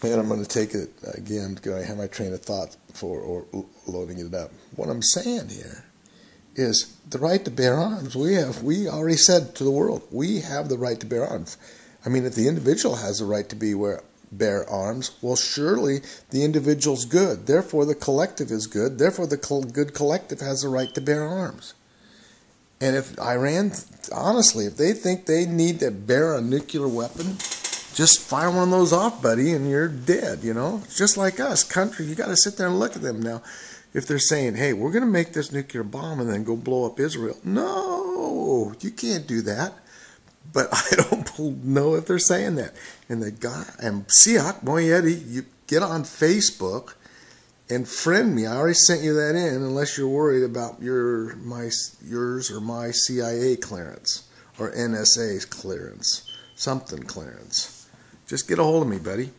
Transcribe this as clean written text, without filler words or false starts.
And I'm going to take it again. I have my train of thought for loading it up. What I'm saying here is the right to bear arms. We already said to the world, we have the right to bear arms. I mean, if the individual has the right to bear arms, well, surely the individual's good. Therefore, the collective is good. Therefore, the good collective has the right to bear arms. And if Iran, honestly, if they think they need to bear a nuclear weapon, just fire one of those off, buddy, and you're dead, you know? It's just like us, country. You got to sit there and look at them now. If they're saying, hey, we're going to make this nuclear bomb and then go blow up Israel. No, you can't do that. But I don't know if they're saying that. And the guy, and Siak Moyedi, you get on Facebook and friend me. I already sent you that in, unless you're worried about yours or my CIA clearance or NSA clearance, something clearance. Just get a hold of me, buddy.